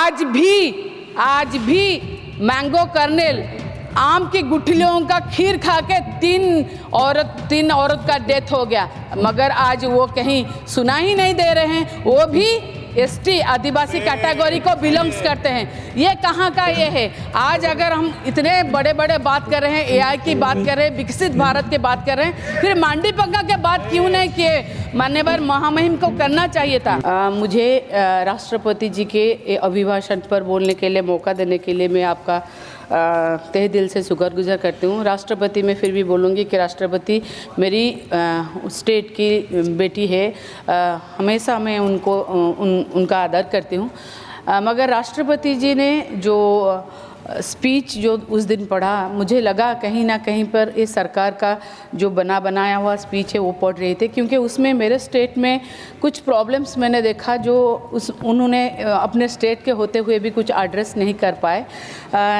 आज भी mango kernel आम की गुठलियों का खीर खा के तीन औरत का डेथ हो गया, मगर आज वो कहीं सुना ही नहीं दे रहे हैं। वो भी एसटी आदिवासी कैटेगरी को बिलोंग्स करते हैं। ये कहाँ का ये है? आज अगर हम इतने बड़े बड़े बात कर रहे हैं, एआई की बात कर रहे हैं, विकसित भारत की बात कर रहे हैं, फिर मांडी पंगा के बात क्यों नहीं किए? मान्यवर महामहिम को करना चाहिए था। मुझे राष्ट्रपति जी के अभिभाषण पर बोलने के लिए मौका देने के लिए मैं आपका तहे दिल से शुक्रगुजार करती हूँ। राष्ट्रपति में फिर भी बोलूँगी कि राष्ट्रपति मेरी स्टेट की बेटी है, हमेशा मैं उनका आदर करती हूँ। मगर राष्ट्रपति जी ने जो स्पीच जो उस दिन पढ़ा, मुझे लगा कहीं ना कहीं पर इस सरकार का जो बनाया हुआ स्पीच है वो पढ़ रहे थे, क्योंकि उसमें मेरे स्टेट में कुछ प्रॉब्लम्स मैंने देखा जो उन्होंने अपने स्टेट के होते हुए भी कुछ एड्रेस नहीं कर पाए।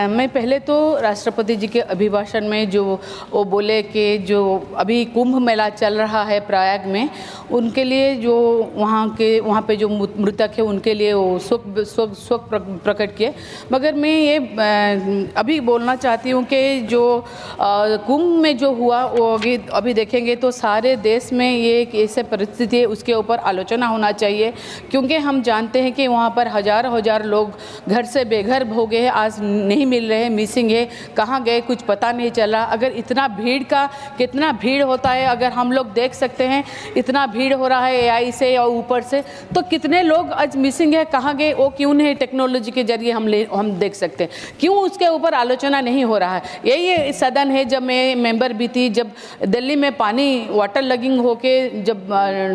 मैं पहले तो राष्ट्रपति जी के अभिभाषण में जो वो बोले कि जो अभी कुंभ मेला चल रहा है प्रयाग में, उनके लिए जो वहाँ पे जो मृतक है उनके लिए वो शोक प्रकट किए। मगर मैं ये अभी बोलना चाहती हूँ कि जो कुंभ में जो हुआ वो अभी देखेंगे तो सारे देश में ये एक ऐसे परिस्थिति है, उसके ऊपर आलोचना होना चाहिए, क्योंकि हम जानते हैं कि वहाँ पर हजार लोग घर से बेघर हो गए हैं, आज नहीं मिल रहे हैं, मिसिंग है, कहाँ गए कुछ पता नहीं चला। अगर इतना भीड़ का कितना भीड़ होता है, अगर हम लोग देख सकते हैं इतना भीड़ हो रहा है एआई से और ऊपर से, तो कितने लोग आज मिसिंग है, कहाँ गए, वो क्यों नहीं टेक्नोलॉजी के जरिए हम देख सकते हैं, क्यों उसके ऊपर आलोचना नहीं हो रहा है? यही सदन है। जब मैं मेंबर भी थी, जब दिल्ली में पानी वाटर लगिंग होके जब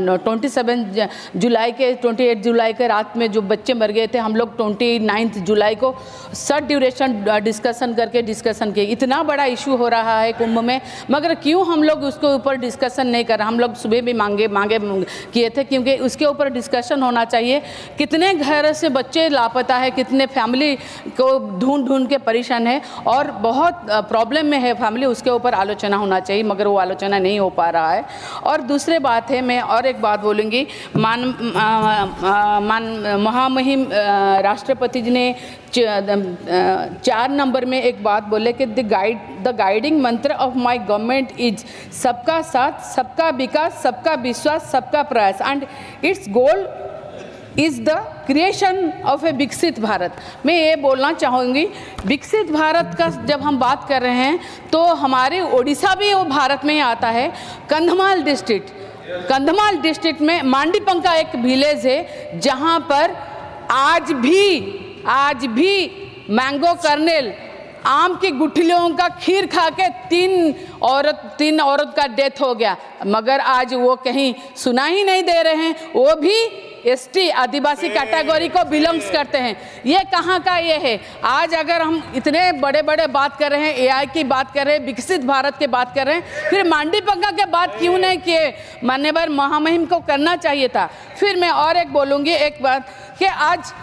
28 जुलाई के रात में जो बच्चे मर गए थे, हम लोग 29 जुलाई को शॉर्ट ड्यूरेशन डिस्कशन किए। इतना बड़ा इशू हो रहा है कुंभ में, मगर क्यों हम लोग उसके ऊपर डिस्कशन नहीं कर रहे? हम लोग सुबह भी मांगे किए थे, क्योंकि उसके ऊपर डिस्कशन होना चाहिए। कितने घर से बच्चे लापता है, कितने फैमिली को ढूंढ के परेशान है और बहुत प्रॉब्लम में है फैमिली, उसके ऊपर आलोचना होना चाहिए, मगर वो आलोचना नहीं हो पा रहा है। और दूसरे बात है, मैं और एक बात बोलूँगी, महामहिम राष्ट्रपति जी ने 4 नंबर में एक बात बोले कि the guiding mantra of my government is सबका साथ, सबका विकास, सबका विश्वास, सबका प्रयास, and its goal is the creation of a विकसित भारत। मैं ये बोलना चाहूँगी, विकसित भारत का जब हम बात कर रहे हैं तो हमारे उड़ीसा भी वो भारत में ही आता है। कंधमाल डिस्ट्रिक्ट में मांडी पंगा एक विलेज है, जहाँ पर आज भी मैंगो कर्नेल आम की गुठलियों का खीर खा के तीन औरत का डेथ हो गया, मगर आज वो कहीं सुना ही नहीं दे रहे हैं। वो भी एसटी आदिवासी कैटेगरी को बिलोंग्स करते हैं। ये कहाँ का ये है? आज अगर हम इतने बड़े बड़े बात कर रहे हैं, एआई की बात कर रहे हैं, विकसित भारत की बात कर रहे हैं, फिर मांडी पंगा के बात क्यों नहीं किए? मान्यवर महामहिम को करना चाहिए था। फिर मैं और एक बोलूँगी एक बात कि आज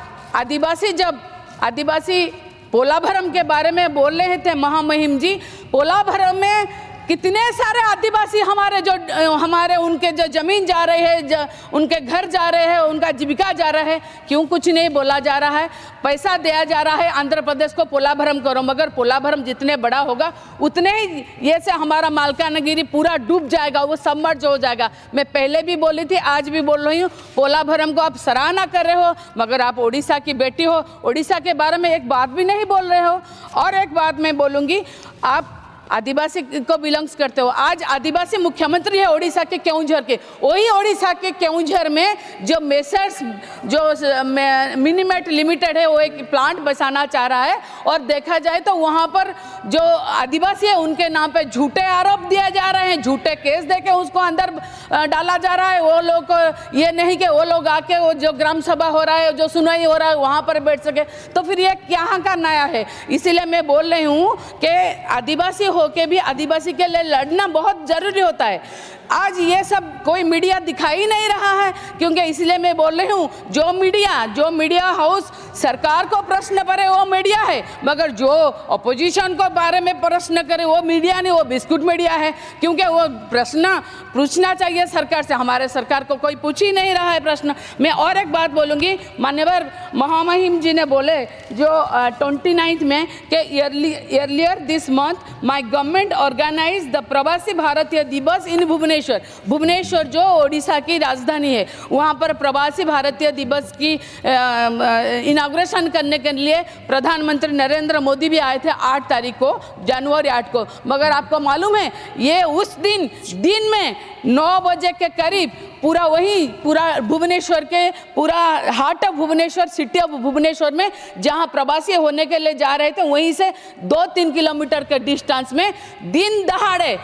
आदिवासी पोलाभरम के बारे में बोल रहे थे महामहिम जी। पोलाभरम में कितने सारे आदिवासी हमारे उनके जो जमीन जा रहे हैं, उनके घर जा रहे हैं, उनका जीविका जा रहा है, क्यों कुछ नहीं बोला जा रहा है? पैसा दिया जा रहा है आंध्र प्रदेश को पोलाभरम करो, मगर पोलाभरम जितने बड़ा होगा उतने ही ये से हमारा मालकानगिरी पूरा डूब जाएगा, वो सबमर्ज हो जाएगा। मैं पहले भी बोली थी, आज भी बोल रही हूँ, पोलाभरम को आप सराहना कर रहे हो, मगर आप उड़ीसा की बेटी हो, उड़ीसा के बारे में एक बात भी नहीं बोल रहे हो। और एक बात मैं बोलूँगी, आप आदिवासी को बिलोंग्स करते हो। आज आदिवासी मुख्यमंत्री है उड़ीसा के केउंझर के, वही उड़ीसा के केउंझर में जो मेसर्स जो मिनीमेट लिमिटेड है, वो एक प्लांट बसाना चाह रहा है, और देखा जाए तो वहाँ पर जो आदिवासी है उनके नाम पे झूठे आरोप दिए जा रहे हैं, झूठे केस देके उसको अंदर डाला जा रहा है। वो लोग को ये नहीं कि वो लोग आके वो जो ग्राम सभा हो रहा है, जो सुनवाई हो रहा है, वहाँ पर बैठ सके, तो फिर ये यहाँ का नया है। इसीलिए मैं बोल रही हूँ कि आदिवासी होके भी आदिवासी के लिए लड़ना बहुत ज़रूरी होता है। आज ये सब कोई मीडिया दिखाई नहीं रहा है, क्योंकि इसलिए मैं बोल रही हूँ जो मीडिया हाउस सरकार को प्रश्न करे वो मीडिया है, मगर जो अपोजिशन को बारे में प्रश्न करे वो मीडिया नहीं, वो बिस्कुट मीडिया है। क्योंकि वो प्रश्न पूछना चाहिए सरकार से, हमारे सरकार को कोई पूछ ही नहीं रहा है प्रश्न। मैं और एक बात बोलूँगी, मान्यवर महामहिम जी ने बोले जो 29 में कि earlier this month my government organized the प्रवासी भारतीय दिवस इन भुवनेश्वर जो ओडिशा की राजधानी है, वहाँ पर प्रवासी भारतीय दिवस की इनाग्रेशन करने के लिए प्रधानमंत्री नरेंद्र मोदी भी आए थे 8 तारीख को, जनवरी 8 को। मगर आपको मालूम है ये उस दिन में 9 बजे के करीब पूरा भुवनेश्वर के पूरा heart of Bhubaneswar, city of Bhubaneswar में जहां प्रवासी होने के लिए जा रहे थे, वहीं से 2-3 किलोमीटर के डिस्टेंस में दिन दहाड़े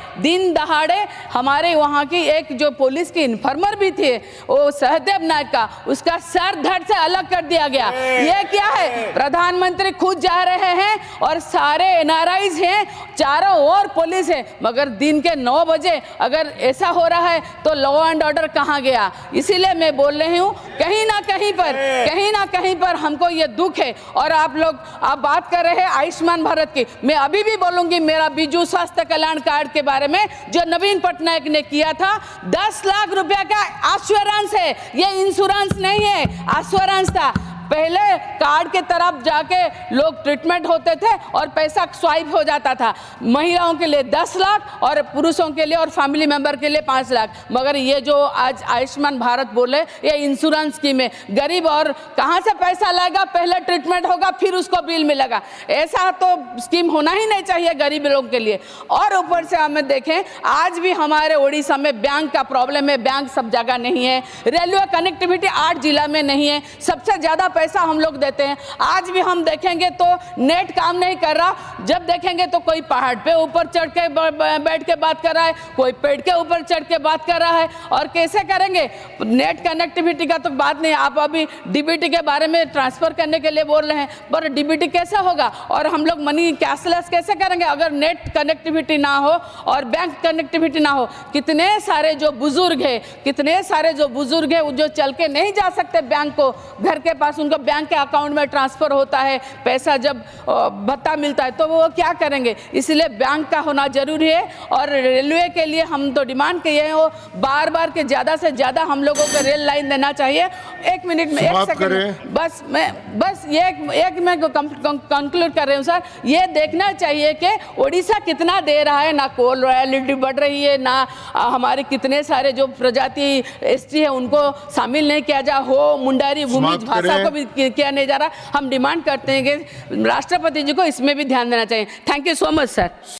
हमारे वहां की एक जो पुलिस की इन्फॉर्मर भी थे, वो सहदेव नायक का, उसका सर धड़ से अलग कर दिया गया। ये क्या है? प्रधानमंत्री खुद जा रहे हैं और सारे एनआरआईज हैं, चारों ओर पुलिस है, मगर दिन के 9 बजे अगर ऐसा हो रहा है तो लॉ एंड ऑर्डर कहाँ गया? इसीलिए मैं बोल रही हूँ कहीं ना कहीं पर हमको ये दुख है। और आप बात कर रहे हैं आयुष्मान भारत की, मैं अभी भी बोलूंगी मेरा बिजू स्वास्थ्य कल्याण कार्ड के बारे में जो नवीन पटनायक ने किया था, 10 लाख रुपया का एश्योरेंस है, ये इंश्योरेंस नहीं है, एश्योरेंस था। पहले कार्ड के तरफ जाके लोग ट्रीटमेंट होते थे और पैसा स्वाइप हो जाता था, महिलाओं के लिए 10 लाख और पुरुषों के लिए और फैमिली मेंबर के लिए 5 लाख। मगर ये जो आज आयुष्मान भारत बोले ये इंश्योरेंस स्कीम है, गरीब और कहाँ से पैसा लाएगा? पहले ट्रीटमेंट होगा फिर उसको बिल मिलेगा। ऐसा तो स्कीम होना ही नहीं चाहिए गरीब लोगों के लिए। और ऊपर से हमें देखें आज भी हमारे उड़ीसा में बैंक का प्रॉब्लम है, बैंक सब जगह नहीं है, रेलवे कनेक्टिविटी 8 जिला में नहीं है, सबसे ज़्यादा पैसा हम लोग देते हैं। आज भी हम देखेंगे तो नेट काम नहीं कर रहा, जब देखेंगे तो कोई पहाड़ पे ऊपर चढ़ के बैठ के बात कर रहा है, कोई पेड़ के ऊपर चढ़ के बात कर रहा है। और कैसे करेंगे? नेट कनेक्टिविटी का तो बात नहीं, आप अभी डीबीटी के बारे में ट्रांसफर करने के लिए बोल रहे हैं, पर डीबीटी कैसे होगा? और हम लोग मनी कैशलेस कैसे करेंगे अगर नेट कनेक्टिविटी ना हो और बैंक कनेक्टिविटी ना हो? कितने सारे जो बुजुर्ग है वो जो चल के नहीं जा सकते बैंक को, घर के पास उनको बैंक के अकाउंट में ट्रांसफर होता है पैसा, जब भत्ता मिलता है तो वो क्या करेंगे? इसलिए बैंक का होना जरूरी है। और रेलवे के लिए हम तो डिमांड किए हैं वो बार के ज़्यादा से ज़्यादा हम लोगों को रेल लाइन देना चाहिए। 1 मिनट में 1 सेकंड बस मैं कंक्लूड कर रही हूँ सर। ये देखना चाहिए कि उड़ीसा कितना दे रहा है, ना कोल रॉयल्टी बढ़ रही है, ना हमारे कितने सारे जो प्रजाति एसटी है उनको शामिल नहीं किया जा, हो मुंडारी भूमि भाषा को भी किया नहीं जा रहा। हम डिमांड करते हैं कि राष्ट्रपति जी को इसमें भी ध्यान देना चाहिए। Thank you so much sir.